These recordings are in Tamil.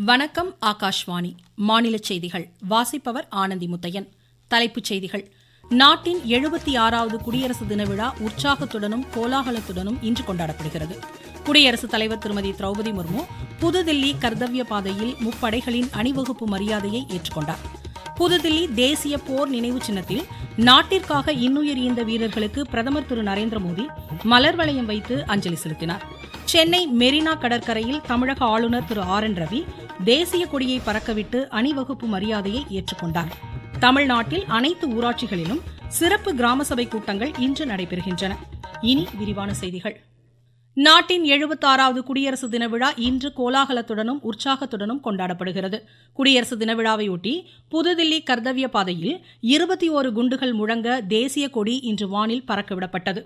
வணக்கம். ஆகாஷ்வாணி மாநில செய்திகள் வாசிப்பவர் ஆனந்தி முத்தையன். தலைப்புச் செய்திகள். நாட்டின் 76வது குடியரசு தின விழா உற்சாகத்துடனும் கோலாகலத்துடனும் இன்று கொண்டாடப்படுகிறது. குடியரசுத் தலைவர் திருமதி திரௌபதி முர்மு புதுதில்லி கர்த்தவ்ய பாதையில் முப்படைகளின் அணிவகுப்பு மரியாதையை ஏற்றுக்கொண்டார். புதுதில்லி தேசிய போர் நினைவு சின்னத்தில் நாட்டிற்காக இன்னுயிர் ஈந்த வீரர்களுக்கு பிரதமர் திரு நரேந்திர மோடி மலர் வளையம் வைத்து அஞ்சலி செலுத்தினார். சென்னை மெரினா கடற்கரையில் தமிழக ஆளுநர் திரு ஆர் என் ரவி தேசிய கொடியை பறக்கவிட்டு அணிவகுப்பு மரியாதையை ஏற்றுக்கொண்டார். தமிழ்நாட்டில் அனைத்து ஊராட்சிகளிலும் சிறப்பு கிராம சபை கூட்டங்கள் இன்று நடைபெறுகின்றன. இனி விரிவான செய்திகள். நாட்டின் 76வது குடியரசு தின விழா இன்று கோலாகலத்துடனும் உற்சாகத்துடனும் கொண்டாடப்படுகிறது. குடியரசு தின விழாவையொட்டி புதுதில்லி கர்த்தவ்ய பாதையில் 21 குண்டுகள் முழங்க தேசிய கொடி இன்று வானில் பறக்கவிடப்பட்டது.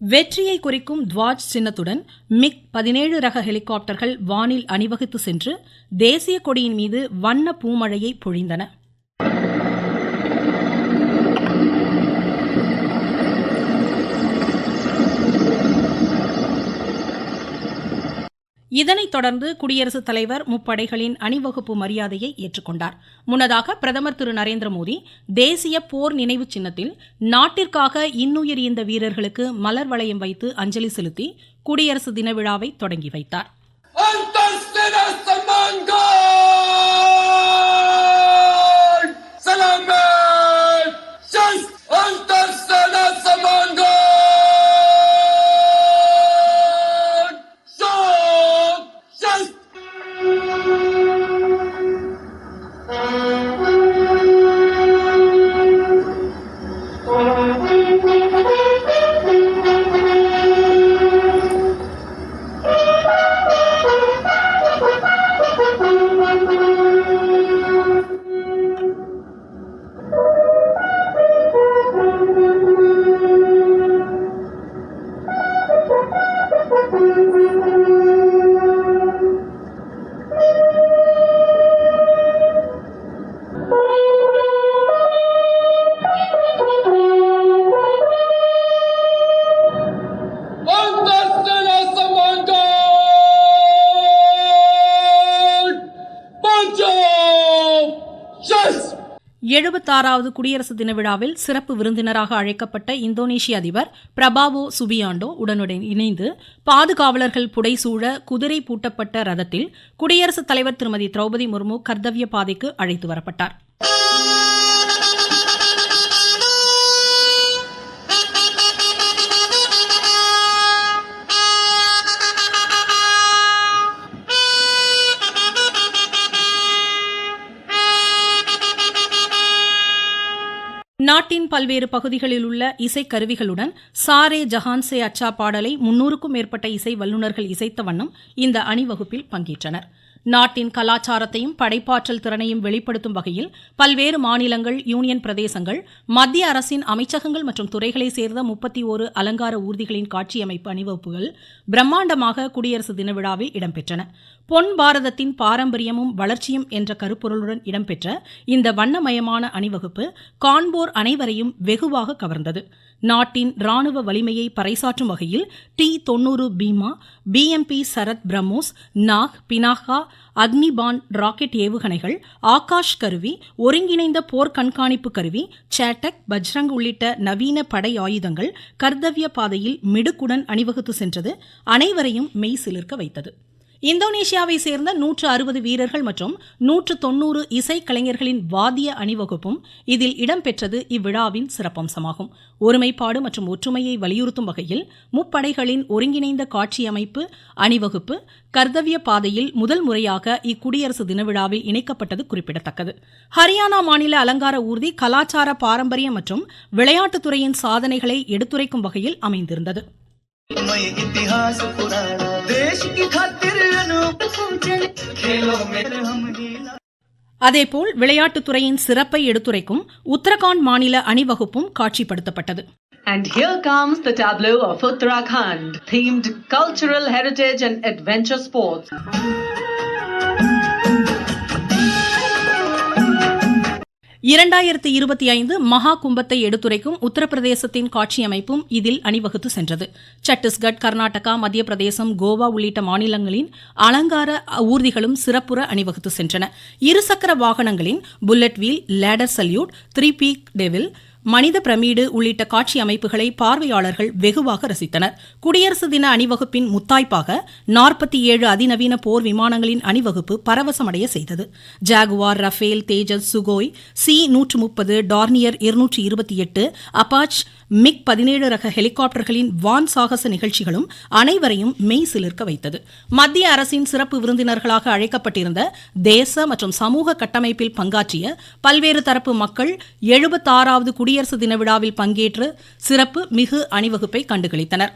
வெற்றியை குறிக்கும் துவாஜ் சின்னத்துடன் மிக்-17 ரக ஹெலிகாப்டர்கள் வானில் அணிவகுத்து சென்று தேசிய கொடியின் மீது வண்ண பூமழையை பொழிந்தன. இதனைத் தொடர்ந்து குடியரசுத் தலைவர் முப்படைகளின் அணிவகுப்பு மரியாதையை ஏற்றுக்கொண்டார். முன்னதாக பிரதமர் திரு நரேந்திர மோடி தேசிய போர் நினைவு சின்னத்தில் நாட்டிற்காக இன்னுயிர் ஈந்த வீரர்களுக்கு மலர் வளையம் வைத்து அஞ்சலி செலுத்தி குடியரசு தின விழாவை தொடங்கி வைத்தார். எழுபத்தாறாவது குடியரசு தின விழாவில் சிறப்பு விருந்தினராக அழைக்கப்பட்ட இந்தோனேஷிய அதிபர் பிரபாவோ சுபியாண்டோ உடனுடன் இணைந்து பாதுகாவலர்கள் புடைசூழ குதிரை பூட்டப்பட்ட ரதத்தில் குடியரசுத் தலைவர் திருமதி திரௌபதி முர்மு கர்த்தவ்ய பாதைக்கு அழைத்து வரப்பட்டார். நாட்டின் பல்வேறு பகுதிகளில் உள்ள இசைக்கருவிகளுடன் சாரே ஜஹான் சே அச்சா பாடலை 300க்கும் மேற்பட்ட இசை வல்லுநர்கள் இசைத்த வண்ணம் இந்த அணிவகுப்பில் பங்கேற்றனர். நாட்டின் கலாச்சாரத்தையும் படைப்பாற்றல் திறனையும் வெளிப்படுத்தும் வகையில் பல்வேறு மாநிலங்கள், யூனியன் பிரதேசங்கள், மத்திய அரசின் அமைச்சகங்கள் மற்றும் துறைகளைச் சேர்ந்த 31 அலங்கார ஊர்திகளின் காட்சியமைப்பு அணிவகுப்புகள் பிரம்மாண்டமாக குடியரசு தின விழாவில் இடம்பெற்றன. பொன் பாரதத்தின் பாரம்பரியமும் வளர்ச்சியும் என்ற கருப்பொருளுடன் இடம்பெற்ற இந்த வண்ணமயமான அணிவகுப்பு காண்போர் அனைவரையும் வெகுவாக கவர்ந்தது. நாட்டின் ராணுவ வலிமையை பறைசாற்றும் வகையில் T-90 Bhima, BMP Sarath BrahMos, Nag, Pinaka, Agnibaan rocket ஏவுகணைகள், ஆகாஷ் கருவி, ஒருங்கிணைந்த போர் கண்காணிப்பு கருவி, சேட்டக், பஜ்ரங் உள்ளிட்ட நவீன படை ஆயுதங்கள் கர்த்தவ்ய பாதையில் மிடுக்குடன் அணிவகுத்து சென்றது அனைவரையும் மெய் சிலிர்க்க வைத்தது. இந்தோனேஷியாவை சேர்ந்த 160 வீரர்கள் மற்றும் 190 இசைக்கலைஞர்களின் வாத்திய அணிவகுப்பும் இதில் இடம்பெற்றது இவ்விழாவின் சிறப்பம்சமாகும். ஒருமைப்பாடு மற்றும் ஒற்றுமையை வலியுறுத்தும் வகையில் முப்படைகளின் ஒருங்கிணைந்த காட்சியமைப்பு அணிவகுப்பு கர்த்தவ்ய பாதையில் முதல் முறையாக இக்குடியரசு தின விழாவில் இணைக்கப்பட்டது குறிப்பிடத்தக்கது. ஹரியானா மாநில அலங்கார ஊர்தி கலாச்சார பாரம்பரியம் மற்றும் விளையாட்டுத்துறையின் சாதனைகளை எடுத்துரைக்கும் வகையில் அமைந்திருந்தது. அதேபோல் விளையாட்டுத்துறையின் சிறப்பை எடுத்துரைக்கும் உத்தரகாண்ட் மாநில அணிவகுப்பும் காட்சிப்படுத்தப்பட்டது. And here comes the tableau of Uttarakhand, themed cultural heritage and adventure sports. (2025) மகா கும்பத்தை எடுத்துரைக்கும் உத்தரப்பிரதேசத்தின் காட்சியமைப்பும் இதில் அணிவகுத்து சென்றது. சத்தீஸ்கட், கர்நாடகா, மத்திய பிரதேசம், கோவா உள்ளிட்ட மாநிலங்களின் அலங்கார ஊர்திகளும் சிறப்புற அணிவகுத்து சென்றன. இருசக்கர வாகனங்களின் bullet wheel, ladder salute, 3 peak devil, மனித பிரமிடு உள்ளிட்ட காட்சி அமைப்புகளை பார்வையாளர்கள் வெகுவாக ரசித்தனர். குடியரசு தின அணிவகுப்பின் முத்தாய்ப்பாக 47 அதிநவீன போர் விமானங்களின் அணிவகுப்பு பரவசமடைய செய்தது. ஜாகுவார், ரஃபேல், தேஜஸ், சுகோய், C-130, டார்னியர் 228, அபாச், MiG-17 ரக ஹெலிகாப்டர்களின் வான் சாகச நிகழ்ச்சிகளும் அனைவரையும் மெய் சிலிர்க்க வைத்தது. மத்திய அரசின் சிறப்பு விருந்தினர்களாக அழைக்கப்பட்டிருந்த தேச மற்றும் சமூக கட்டமைப்பில் பங்காற்றிய பல்வேறு தரப்பு மக்கள் 76வது குடியரசு தின விழாவில் பங்கேற்று சிறப்பு மிகு அணிவகுப்பை கண்டுகளித்தனர்.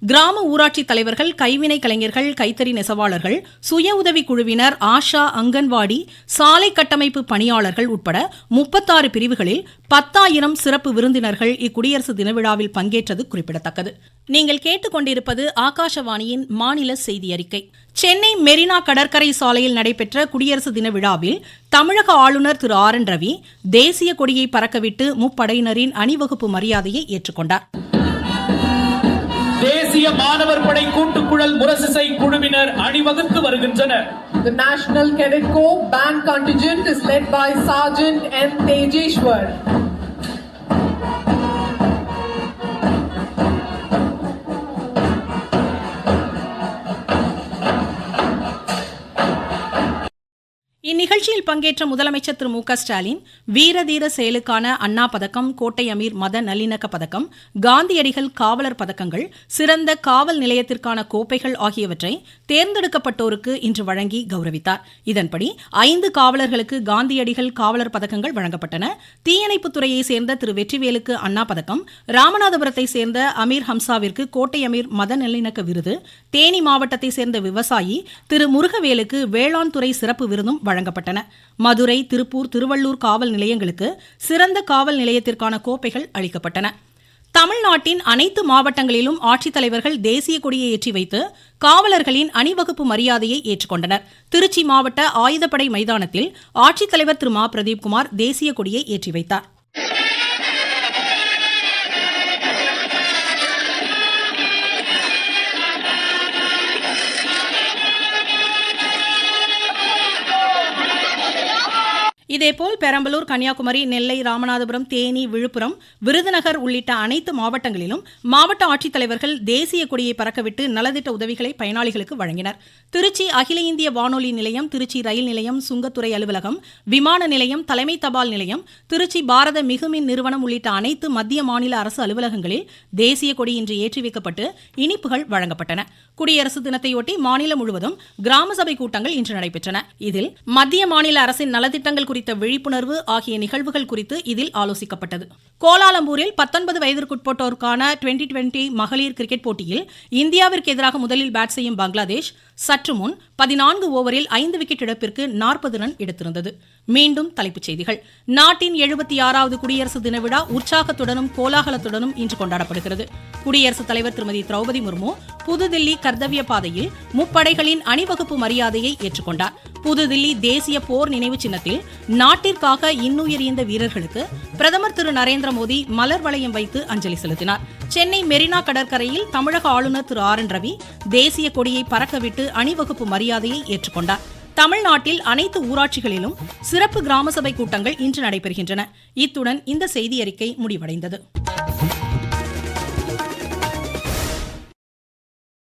கிராம ஊராட்சி தலைவர்கள், கைவினை கலைஞர்கள், கைத்தறி நெசவாளர்கள், சுய உதவி குழுவினர், ஆஷா, அங்கன்வாடி, சாலை கட்டமைப்பு பணியாளர்கள் உட்பட 36 பிரிவுகளில் 10,000 சிறப்பு விருந்தினர்கள் இக்குடியரசு தின விழாவில் பங்கேற்றது குறிப்பிடத்தக்கது. நீங்கள் கேட்டுக்கொண்டிருப்பது ஆகாஷவாணியின் மாநில செய்தி அறிக்கை. சென்னை மெரினா கடற்கரை சாலையில் நடைபெற்ற குடியரசு தின விழாவில் தமிழக ஆளுநர் திரு RN ரவி தேசிய கொடியை பறக்கவிட்டு முப்படையினரின் அணிவகுப்பு மரியாதையை ஏற்றுக்கொண்டார். தேசிய மாணவர் படை கூட்டுக்குழல் முரசிசை குழுவினர் அணிவகுத்து வருகின்றனர். The National Cadet Corps band contingent is led by Sergeant M. Tejeshwar. இந்நிகழ்ச்சியில் பங்கேற்ற முதலமைச்சர் திரு மு.க. ஸ்டாலின் வீரதீர செயலுக்கான அண்ணா பதக்கம், கோட்டை அமீர் மத நல்லிணக்க பதக்கம், காந்தியடிகள் காவலர் பதக்கங்கள், சிறந்த காவல் நிலையத்திற்கான கோப்பைகள் ஆகியவற்றை தேர்ந்தெடுக்கப்பட்டோருக்கு இன்று வழங்கி கௌரவித்தார். இதன்படி 5 காவலர்களுக்கு காந்தியடிகள் காவலர் பதக்கங்கள் வழங்கப்பட்டன. தீயணைப்புத் துறையை சேர்ந்த திரு வெற்றிவேலுக்கு அண்ணா பதக்கம், ராமநாதபுரத்தை சேர்ந்த அமீர் ஹம்சாவிற்கு கோட்டை அமீர் மத நல்லிணக்க விருது, தேனி மாவட்டத்தை சேர்ந்த விவசாயி திரு முருகவேலுக்கு வேளாண் துறை சிறப்பு விருதும் வழங்கப்பட்டன. மதுரை, திருப்பூர், திருவள்ளூர் காவல் நிலையங்களுக்கு சிறந்த காவல் நிலையத்திற்கான கோப்பைகள் அளிக்கப்பட்டன. தமிழ்நாட்டின் அனைத்து மாவட்டங்களிலும் ஆட்சித்தலைவர்கள் தேசிய கொடியை ஏற்றி வைத்து காவலர்களின் அணிவகுப்பு மரியாதையை ஏற்றுக்கொண்டனர். திருச்சி மாவட்ட ஆயுதப்படை மைதானத்தில் ஆட்சித்தலைவர் திரு மா. பிரதீப்குமார் தேசிய கொடியை ஏற்றி வைத்தார். இதேபோல் பெரம்பலூர், கன்னியாகுமரி, நெல்லை, ராமநாதபுரம், தேனி, விழுப்புரம், விருதுநகர் உள்ளிட்ட அனைத்து மாவட்டங்களிலும் மாவட்ட ஆட்சித்தலைவர்கள் தேசிய கொடியை பறக்கவிட்டு நலத்திட்ட உதவிகளை பயனாளிகளுக்கு வழங்கினர். திருச்சி அகில இந்திய வானொலி நிலையம், திருச்சி ரயில் நிலையம், சுங்கத்துறை அலுவலகம், விமான நிலையம், தலைமை தபால் நிலையம், திருச்சி பாரத மிகுமின் நிறுவனம் உள்ளிட்ட அனைத்து மத்திய மாநில அரசு அலுவலகங்களில் தேசிய கொடி இன்று ஏற்றி வைக்கப்பட்டு இனிப்புகள் வழங்கப்பட்டன. குடியரசு தினத்தையொட்டி மாநிலம் முழுவதும் கிராம சபை கூட்டங்கள் இன்று நடைபெற்றன. இதில் மத்திய மாநில அரசின் நலத்திட்டங்கள் குறித்த விழிப்புணர்வு ஆகிய நிகழ்வுகள் குறித்து இதில் ஆலோசிக்கப்பட்டது. கோலாலம்பூரில் 19 வயதிற்குட்பட்டோருக்கான 2020 மகளிர் கிரிக்கெட் போட்டியில் இந்தியாவிற்கு எதிராக முதலில் பேட் செய்யும் பங்களாதேஷ் சற்று முன் 14 ஓவரில் 5 விக்கெட் இழப்பிற்கு 40 ரன் எடுத்திருந்தது. மீண்டும் தலைப்புச் செய்திகள். நாட்டின் 76வது குடியரசு தின விழா உற்சாகத்துடனும் கோலாகலத்துடனும் இன்று கொண்டாடப்படுகிறது. குடியரசுத் தலைவர் திருமதி திரௌபதி முர்மு புதுதில்லி கர்த்தவ்ய பாதையில் முப்படைகளின் அணிவகுப்பு மரியாதையை ஏற்றுக்கொண்டார். புதுதில்லி தேசிய போர் நினைவு சின்னத்தில் நாட்டிற்காக இன்னுயிர் ஈந்த வீரர்களுக்கு பிரதமர் திரு நரேந்திர மோடி மலர் வளையம் வைத்து அஞ்சலி செலுத்தினார். சென்னை மெரினா கடற்கரையில் தமிழக ஆளுநர் திரு ஆர் என் ரவி தேசிய கொடியை பறக்கவிட்டு அணிவகுப்பு மரியாதையை ஏற்றுக்கொண்டார். தமிழ்நாட்டில் அனைத்து ஊராட்சிகளிலும் சிறப்பு கிராம சபை கூட்டங்கள் இன்று நடைபெறுகின்றன. இத்துடன் இந்த செய்தியறிக்கை முடிவடைந்தது.